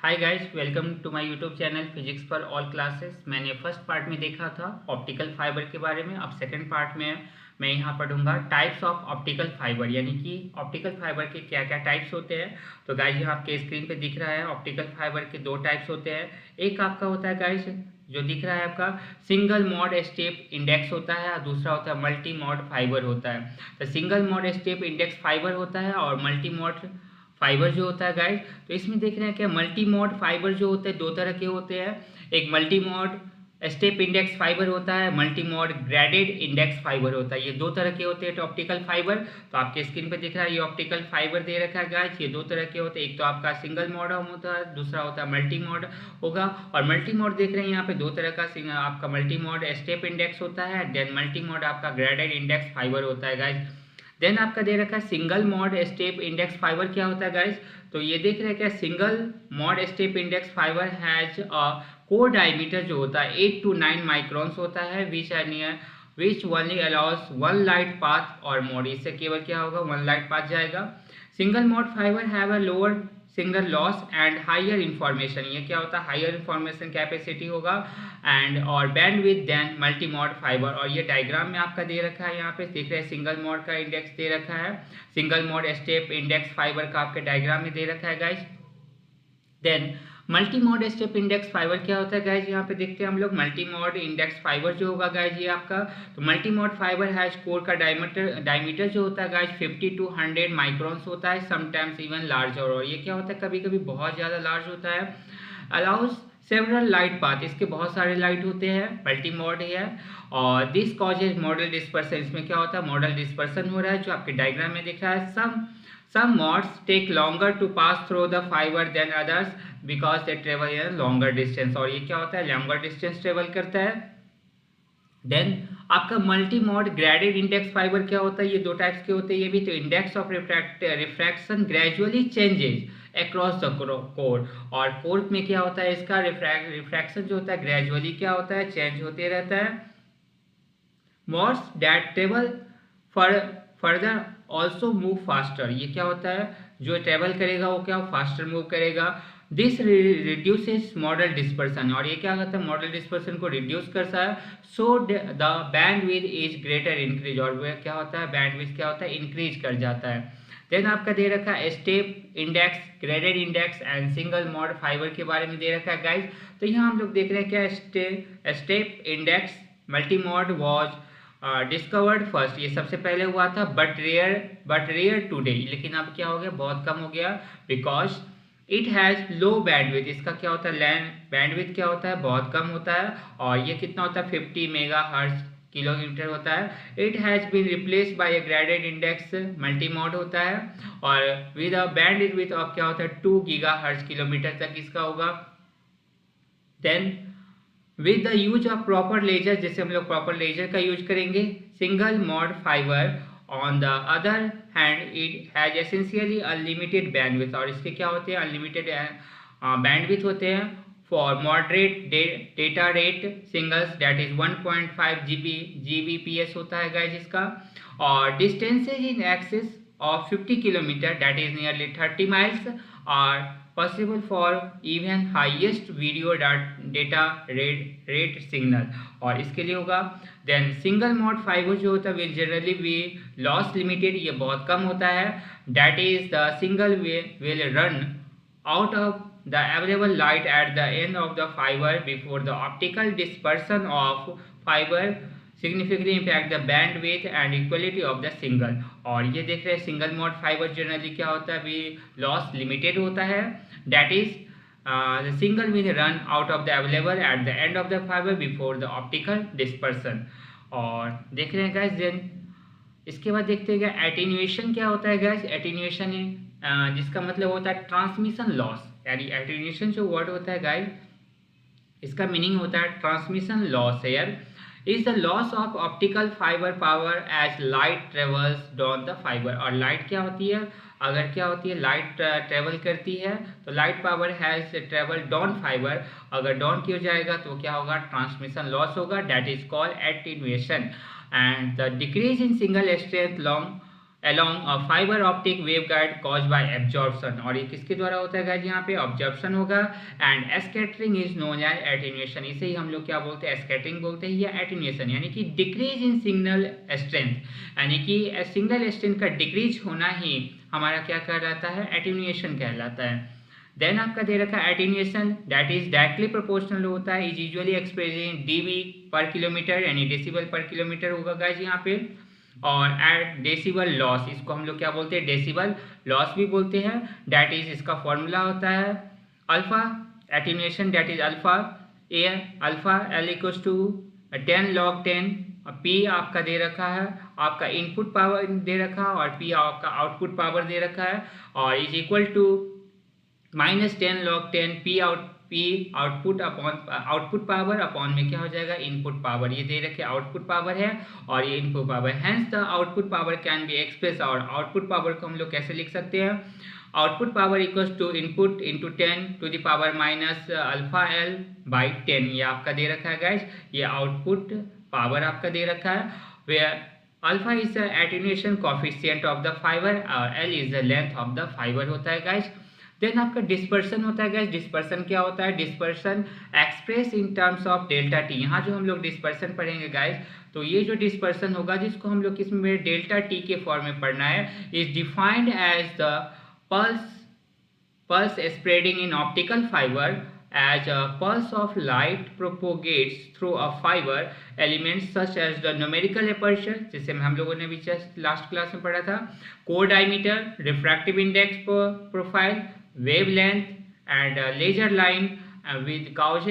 Hi guys, welcome to my YouTube channel physics for all classes. मैंने first part में देखा था optical fibre के बारे में। अब सेकंड पार्ट में मैं यहाँ पढ़ूंगा टाइप्स ऑफ ऑप्टिकल फाइबर, यानी कि ऑप्टिकल फाइबर के क्या क्या टाइप्स होते हैं। तो गाइस यहाँ आपके स्क्रीन पे दिख रहा है ऑप्टिकल फाइबर के दो टाइप्स होते हैं। एक आपका होता है गाइस जो दिख रहा है आपका सिंगल मोड स्टेप इंडेक्स होता है, और दूसरा होता है मल्टी मोड फाइबर होता है। तो single mode step index fibre होता है और मल्टी मोड फाइबर जो होता है गाइस, तो इसमें देख रहे हैं क्या मल्टी मोड फाइबर जो होते हैं दो तरह के होते हैं। एक multi mode step index fibre होता है, multi mode graded index fibre होता है। ये दो तरह के होते हैं ऑप्टिकल फाइबर। तो आपके स्क्रीन पे दिख रहा है ये ऑप्टिकल फाइबर दे रखा है गाइस। ये दो तरह के होते हैं, एक तो आपका सिंगल मोड होता है, दूसरा होता है मल्टी मोड होगा। और मल्टी मोड देख रहे हैं यहाँ पे दो तरह का आपका मल्टी मोड स्टेप इंडेक्स होता है, देन मल्टी मोड आपका ग्रेडेड इंडेक्स फाइबर होता है गाइस। देन आपका दे रखा है single mode step index fibre क्या होता है गाइस। तो ये देख रहे हैं क्या single mode step index fibre has core diameter जो होता है 8 to 9 माइक्रॉन्स होता है, which are near which only allows one light path और मोड। इससे केवल क्या होगा, वन लाइट पाथ जाएगा। Single mode fibre have a lower single loss and higher information. ये क्या होता है, हायर इंफॉर्मेशन कैपेसिटी होगा एंड और bandwidth then multi mode fibre. और ये डायग्राम में आपका दे रखा है, यहाँ पे देख रहे हैं सिंगल मोड का इंडेक्स दे रखा है, single mode step index fibre का आपके डायग्राम में दे रखा है guys. Then multi mode step index fibre क्या होता है गाइज, यहाँ पे देखते हैं हम लोग मल्टी मोड इंडेक्स फाइबर जो होगा गाइज ये आपका। तो multi mode fibre has core का डायमीटर जो होता है गाइज 50 to 100 माइक्रॉन्स होता है, समटाइम्स इवन लार्जर। और ये क्या होता है, कभी कभी बहुत ज़्यादा लार्ज होता है। अलाउज सेवरल लाइट पाथ, इसके बहुत सारे लाइट होते हैं, मल्टी मोड है। और दिस कॉजेज मॉडल डिस्पर्सन, इसमें क्या होता है मॉडल डिस्पर्सन हो रहा है जो आपके डायग्राम में दिख रहा है। Some modes take longer to pass through the fiber than others because they travel a longer distance। और ये क्या होता है, longer distance travel करता है। देन आपका multi mode graded index fibre क्या होता है, ये दो टाइप्स के होते हैं ये भी। तो index of refraction gradually changes across the core. और कोर में क्या होता है, इसका रिफ्रैक्शन जो होता है ग्रेजुअली क्या होता है, चेंज होते रहता है। Modes that travel further also move faster, ये क्या होता है जो ट्रेवल करेगा वो क्या फास्टर मूव करेगा। दिस रिड्यूसेस मॉडल डिस्पर्सन, और ये क्या करता है मॉडल डिस्पर्सन को रिड्यूस करता है। So the bandwidth is greater increase, और वह क्या होता है बैंडविड्थ क्या होता है इंक्रीज कर जाता है। देन आपका दे रखा है step index, graded index and single mode fibre के बारे में दे रखा है गाइज। तो यहाँ हम लोग देख रहे हैं क्या step index multi mod was discovered first, ये सबसे पहले हुआ था, बट रेयर टूडे, लेकिन अब क्या हो गया बहुत कम हो गया। Because it has low bandwidth, इसका क्या होता है लैंड बैंडविड्थ क्या होता है बहुत कम होता है। और ये कितना होता है 50 मेगा हर्ट्ज किलोमीटर होता है। It has been replaced by a graded index multi mode होता है, और विद अ बैंडविड्थ ऑफ क्या होता है 2 गीगा हर्ट्ज किलोमीटर तक इसका होगा। Then with the use of proper laser, जैसे हम लोग प्रॉपर लेजर का यूज करेंगे। Single mode fibre on the other hand it has essentially unlimited bandwidth, और इसके क्या होते हैं अनलिमिटेड बैंडविड्थ होते हैं for moderate data rate singles that is 1.5 GBPS होता है गाइज इसका। और distances in excess of 50 kilometer that is nearly 30 miles are possible for even highest video data rate signal, और इसके लिए होगा। देन सिंगल मोड फाइबर जो होता है will generally be loss limited, ये बहुत कम होता है। That is the single will run out of the available light at the end of the fiber before the optical dispersion of fiber significantly impact the bandwidth and equality of the single। और ये देख रहे हैं single mode fibre generally क्या होता है अभी loss limited होता है। That is the single will run out of the available at the end of the fiber before the optical dispersion। और देख रहे हैं गाइस। देन इसके बाद देखते हैं एटीन्यूएशन क्या होता है गाइस। एटीन्यूएशन जिसका मतलब होता है ट्रांसमिशन लॉस, यानी एटीन्यूएशन जो वर्ड होता है गाइस इसका मीनिंग होता है ट्रांसमिशन लॉस है is the loss of optical fibre power as light travels down the fibre. और लाइट क्या होती है, अगर क्या होती है लाइट ट्रेवल करती है तो light power has travel down fibre, अगर डाउन किया जाएगा तो क्या होगा ट्रांसमिशन लॉस होगा, that is called attenuation. And the decrease in single strength long along a fiber optic waveguide caused by absorption, और ये किसके द्वारा होता है गाइज, यहाँ पे ऑब्जर्प्शन होगा। And scattering is known as attenuation, इसे ही हम लोग क्या बोलते हैं, स्कैटरिंग बोलते हैं या एटेन्यूएशन, यानी कि डिक्रीज इन सिग्नल स्ट्रेंथ, यानी कि सिग्नल स्ट्रेंथ का डिक्रीज होना ही हमारा क्या कहलाता है, एटेन्यूएशन कहलाता है। देन आपका दे रखा है attenuation that is directly proportional होता है, is usually express in dB पर किलोमीटर, यानी डेसिबल पर किलोमीटर होगा गाइज यहाँ पे। और एट डेसिबल लॉस, इसको हम लोग क्या बोलते हैं, डेसिबल लॉस भी बोलते हैं। दैट इज इसका फॉर्मूला होता है alpha attenuation that is alpha A alpha L equals to 10 log 10, P आपका दे रखा है, आपका इनपुट पावर दे रखा है, और पी आपका आउटपुट पावर दे रखा है, और is equal to -10 log 10 P output upon output power upon में क्या हो जाएगा, इनपुट पावर। ये दे रखे आउटपुट पावर है और ये input power, hence the output power can be express, और आउटपुट पावर को हम लोग कैसे लिख सकते हैं, output power equals to input into 10 to the power minus alpha L by 10, ये आपका दे रखा है गाइज, ये आउटपुट पावर आपका दे रखा है, where alpha is the attenuation coefficient of the fibre और L is the length of the fibre होता है गाइज। देन आपका डिस्पर्सन होता है गाइज, डिस्पर्सन क्या होता है, dispersion express in terms of delta T. यहाँ जो हम लोग डिस्पर्सन पढ़ेंगे गाइज, तो ये जो डिस्पर्सन होगा जिसको हम लोग किस में डेल्टा टी के फॉर्म में पढ़ना है, is defined as the pulse spreading in optical fiber as a pulse of light propagates through a fiber elements such as the numerical aperture, जिसे हम लोगों ने भी लास्ट क्लास में पढ़ा था, core diameter, refractive index profile, wavelength and laser line with cause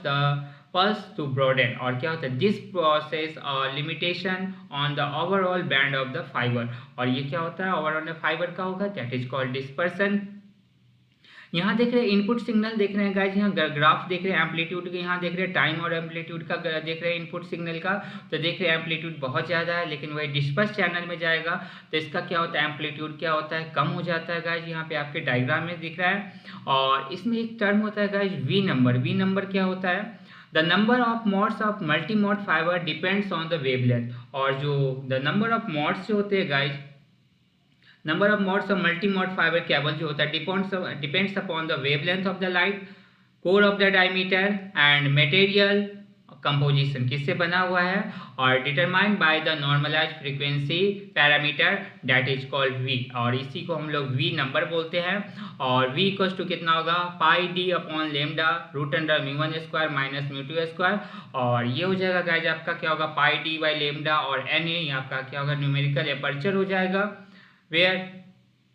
the pulse to broaden, और क्या होता है, this process limitation on the overall band of the fiber, और ये क्या होता है, overall fiber का होगा, that is called dispersion। यहाँ देख रहे हैं इनपुट सिग्नल देख रहे हैं गाइज, यहाँ ग्राफ देख रहे हैं एम्पलीट्यूड के, यहाँ देख रहे हैं टाइम और एम्पलीट्यूड का देख रहे हैं इनपुट सिग्नल का, तो देख रहे हैं एम्पलीट्यूड बहुत ज़्यादा है, लेकिन वही डिस्पर्स चैनल में जाएगा तो इसका क्या होता है, एम्पलीट्यूड क्या होता है, कम हो जाता है गाइज, यहाँ पे आपके डायग्राम में दिख रहा है। और इसमें एक टर्म होता है guys V number, V number क्या होता है, the number of modes of multi mode fiber depends on the wavelength, और जो द नंबर ऑफ मोड्स जो होते हैं guys, number of modes of multi mode fiber cable जो होता है depends upon the wavelength of the light, core of the diameter and material composition, किससे बना हुआ है, और determined by the normalize frequency parameter that is called V, और इसी को हम लोग वी नंबर बोलते हैं। और वी इक्वल्स टू कितना होगा, pi D upon lambda root under μ1 square minus μ2 square, और ये हो जाएगा गाइज आपका क्या होगा, पाई डी बाई लेमडा, और एन ए आपका क्या होगा, न्यूमेरिकल एपर्चर हो जाएगा, वेयर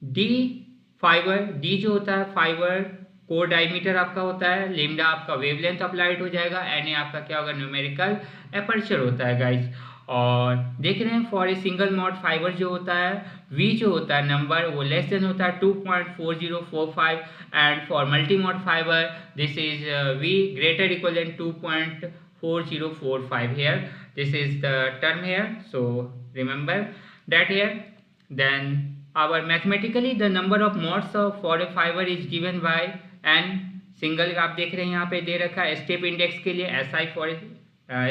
डी फाइबर, डी जो होता है फाइबर कोर डायमीटर आपका होता है, लेमडा आपका वेवलेंथ ऑफ लाइट हो जाएगा, एन ए आपका क्या होगा, न्यूमेरिकल एपर्चर होता है गाइज। और देख रहे हैं for a single mode fibre जो होता है, वी जो होता है नंबर वो लेस देन होता है 2.4045, and for multi mode fiber this is V greater equal than 2.4045 here, this is the term here, so remember that here। Then our mathematically the number of modes of for a fiber is given by n single, आप देख रहे हैं यहाँ पे दे रखा है step index के लिए SI for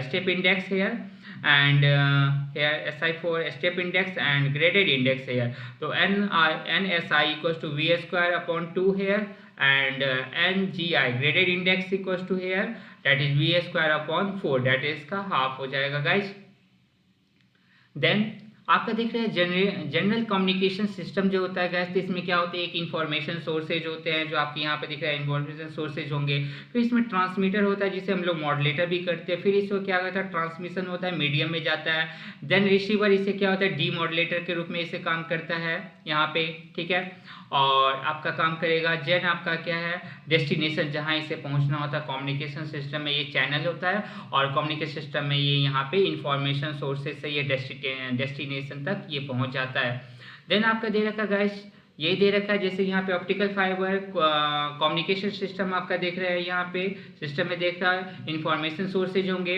step index here, and here SI for step index and graded index here, तो NSI equals to V square upon 2 here, and NGI graded index equals to here that is V square upon 4, that is का half हो जाएगा guys. Then आपका देख रहे हैं general communication system जो होता है गैस, तो इसमें क्या होते हैं, एक इन्फॉर्मेशन सोर्सेज होते हैं जो आपके यहाँ पे दिख रहा है, इन्फॉर्मेशन सोर्सेज होंगे, फिर इसमें ट्रांसमीटर होता है जिसे हम लोग मॉडलेटर भी करते हैं, फिर इसको क्या होता है, ट्रांसमिशन होता है, मीडियम में जाता है, देन रिसीवर इसे क्या होता है, डी मॉडलेटर के रूप में इसे काम करता है यहाँ पे, ठीक है, और आपका काम करेगा। जेन आपका क्या है, डेस्टिनेशन, जहाँ इसे पहुँचना होता है, कम्युनिकेशन सिस्टम में ये चैनल होता है, और कम्युनिकेशन सिस्टम में ये यहाँ पे इंफॉर्मेशन सोर्सेज से ये डेस्टिनेशन तक ये पहुँच जाता है। देन आपका दे रखा गाइस, ये दे रखा है जैसे यहाँ पे ऑप्टिकल फाइबर कम्युनिकेशन सिस्टम आपका देख रहे हैं, यहाँ पे सिस्टम में देख रहा है इंफॉर्मेशन सोर्सेज होंगे,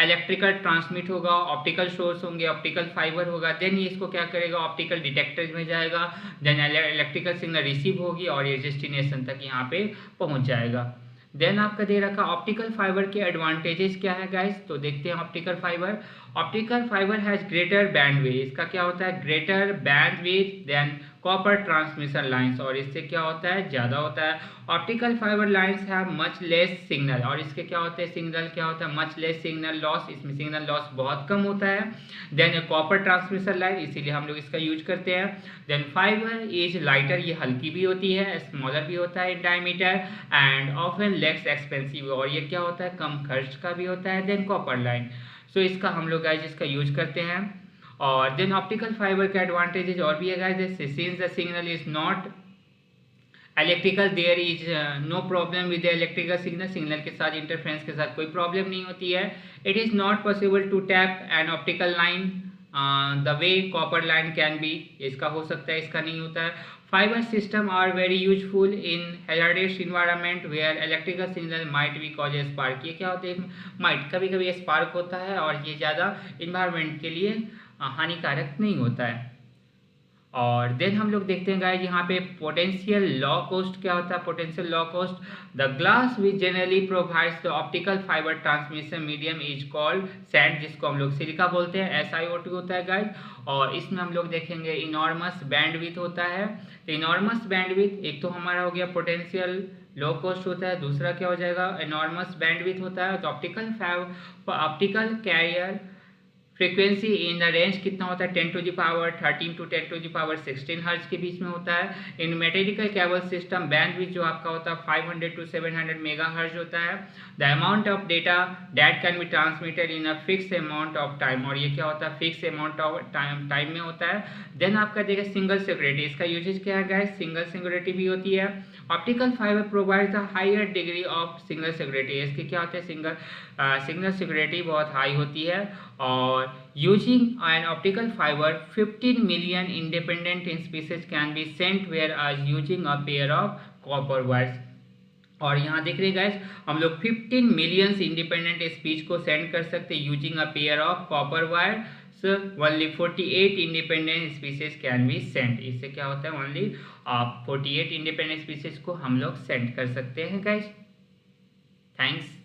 इलेक्ट्रिकल ट्रांसमिट होगा, ऑप्टिकल सोर्स होंगे, ऑप्टिकल फाइबर होगा, देन ये इसको क्या करेगा, ऑप्टिकल डिटेक्टर में जाएगा, देन इलेक्ट्रिकल सिग्नल रिसीव होगी और ये डेस्टिनेशन तक यहाँ पे पहुँच जाएगा। देन आपका दे रखा ऑप्टिकल फाइबर के एडवांटेजेस क्या है गाइस, तो देखते हैं optical fibre. Optical fibre has greater bandwidth, इसका क्या होता है, greater bandwidth than copper transmission lines, और इससे क्या होता है, ज़्यादा होता है। Optical fibre lines have much less signal, और इसके क्या होते हैं, सिग्नल क्या होता है, मच लेस सिग्नल लॉस, इसमें सिग्नल लॉस बहुत कम होता है देन कॉपर ट्रांसमिशन लाइन, इसीलिए हम लोग इसका यूज करते हैं। देन फाइबर इज लाइटर, ये हल्की भी होती है, स्मॉलर भी होता है in diameter and often less expensive, और ये क्या होता है, कम खर्च का भी होता है देन कॉपर लाइन। सो इसका हम लोग गाइज इसका यूज करते हैं। और देन ऑप्टिकल फाइबर का एडवांटेजेज और भी है guys, since the signal is not electrical there is no problem with the electrical signal, signal के साथ इंटरफेरेंस के साथ कोई प्रॉब्लम नहीं होती है। It is not possible to tap an optical line the way copper line can be, इसका हो सकता है, इसका नहीं होता है। Fiber system are very useful in hazardous environment where electrical signal might be cause spark, ये क्या होते हैं, माइट कभी कभी स्पार्क होता है और ये ज़्यादा इन्वायरमेंट के लिए हानिकारक नहीं होता है। और देन हम लोग देखते हैं गाइस यहाँ पे पोटेंशियल लॉ कॉस्ट क्या होता है, potential law cost, the glass which generally provides the optical fibre transmission medium is called sand, जिसको हम लोग सिलिका बोलते हैं, SiO2 होता है गाइस। और इसमें हम लोग देखेंगे इनॉर्मस बैंडविड्थ होता है। तो इनॉर्मस बैंडविड्थ, एक तो हमारा हो गया पोटेंशियल लो कॉस्ट होता है, दूसरा क्या हो जाएगा, इनॉर्मस बैंडविड्थ होता है। तो optical carrier frequency in the range कितना होता है, 10 to the power 13 to 10 to the power 16 hertz के बीच में होता है। In metallic cable system bandwidth जो आपका होता है 500 टू 700 मेगा हर्ट्ज होता है। The amount of data that can be transmitted in a fix amount of time, और ये क्या होता है, फिक्स अमाउंट ऑफ टाइम में होता है। देन आपका देखिए सिंगल सिक्योरिटी, इसका यूजेज क्या है गाइस, सिंगल सिक्योरिटी भी होती है। Optical fiber provides the higher degree of single security, इसके क्या होते हैं, सिग्नल सिक्योरिटी बहुत हाई होती है। और using an optical fibre 15 million independent species can be sent whereas using a pair of copper wires, और यहाँ देख रहे हैं गाइस हम लोग 15 मिलियंस इंडिपेंडेंट स्पीच को सेंड कर सकते हैं using a pair of copper wire, only 48 independent species can be send, इससे क्या होता है, ओनली 48 इंडिपेंडेंट स्पीसीज को हम लोग सेंड कर सकते हैं गाइस। थैंक्स।